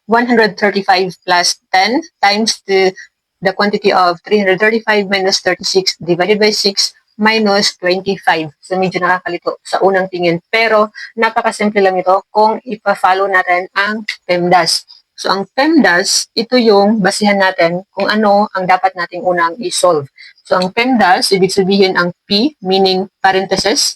135 plus 10 times the quantity of 335 minus 36 divided by 6 minus 25. So, medyo nakakalito sa unang tingin. Pero, napakasimple lang ito kung ipa-follow natin ang PEMDAS. So, ang PEMDAS, ito yung basihan natin kung ano ang dapat nating unang i-solve. So, ang PEMDAS, ibig sabihin ang P, meaning parenthesis,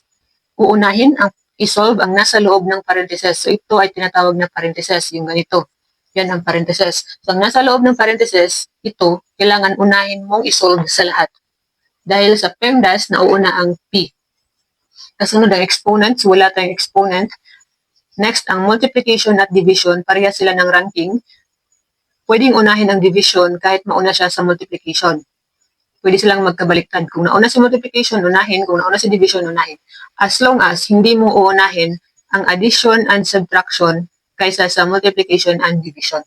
uunahin ang i-solve ang nasa loob ng parenthesis. So, ito ay tinatawag na parenthesis, yung ganito. Yan ang parenthesis. So, ang nasa loob ng parenthesis, ito, kailangan unahin mong i-solve sa lahat. Dahil sa PEMDAS, nauuna ang P. Kasunod ang exponents, wala tayong exponent. Next, ang multiplication at division, pareha sila ng ranking. Pwedeng unahin ang division kahit mauna siya sa multiplication. Pwede silang magkabaliktad. Kung nauna si multiplication, unahin. Kung nauna si division, unahin. As long as hindi mo uunahin ang addition and subtraction kaysa sa multiplication and division.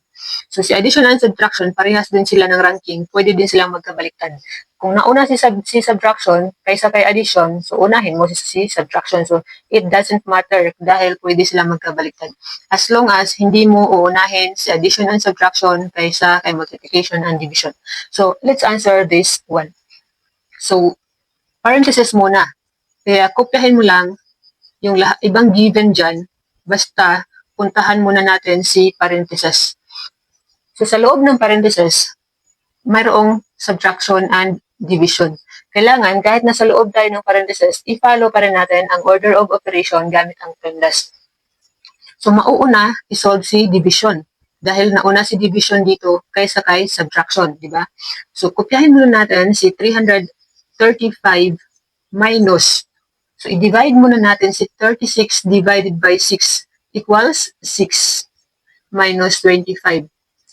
So, si addition and subtraction, parehas din sila ng ranking. Pwede din silang magkabaliktad. Kung nauna si subtraction kaysa kay addition, so unahin mo si subtraction. So, it doesn't matter dahil pwede silang magkabaliktad. As long as hindi mo uunahin si addition and subtraction kaysa kay multiplication and division. So, let's answer this one. So, parenthesis muna. Kaya, kopyahin mo lang yung ibang given dyan, basta puntahan muna natin si parenthesis. So, sa loob ng parenthesis, mayroong subtraction and division. Kailangan, kahit nasa loob tayo ng parenthesis, i-follow pa rin natin ang order of operation gamit ang PEMDAS. So, mauuna, isolve si division. Dahil nauna si division dito kaysa kay subtraction, di ba? So, kopyahin muna natin si 335 minus. So, i-divide muna natin si 36 divided by 6 equals 6 minus 25.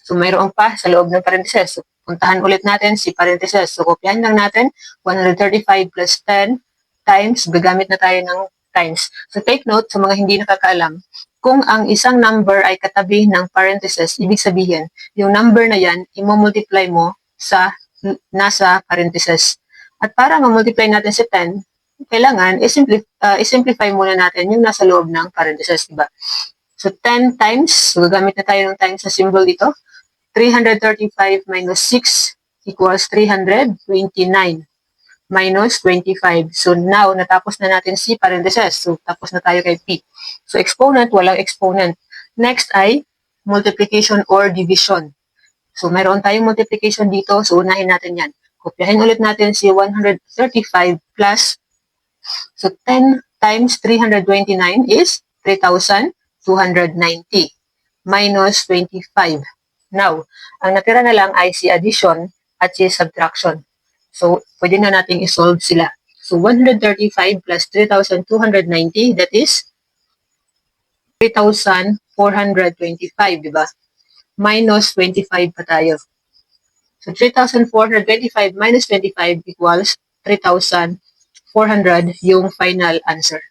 So, mayroon pa sa loob ng parenthesis. So, puntahan ulit natin si parenthesis. So, kopyahin lang natin 135 plus 10 times, gagamit na tayo ng times. So, take note sa mga hindi nakakaalam, kung ang isang number ay katabi ng parenthesis, ibig sabihin, yung number na yan, i-multiply mo sa nasa parenthesis. At para ma-multiply natin si 10, kailangan i-simplify muna natin yung nasa loob ng parenthesis, diba? So, 10 times, so gagamit na tayo ng times sa symbol dito. 335 minus 6 equals 329 minus 25. So, now, natapos na natin si parenthesis. So, tapos na tayo kay P. So, exponent, walang exponent. Next ay multiplication or division. So, mayroon tayong multiplication dito. So, unahin natin yan. Kopyahin ulit natin si 135 plus. So, 10 times 329 is 3,290 minus 25. Now, ang natira na lang ay si addition at si subtraction. So, pwede na nating isolve sila. So, 135 plus 3,290, that is 3,425, di ba? Minus 25 pa tayo. So, 3,425 minus 25 equals 3,400 yung final answer.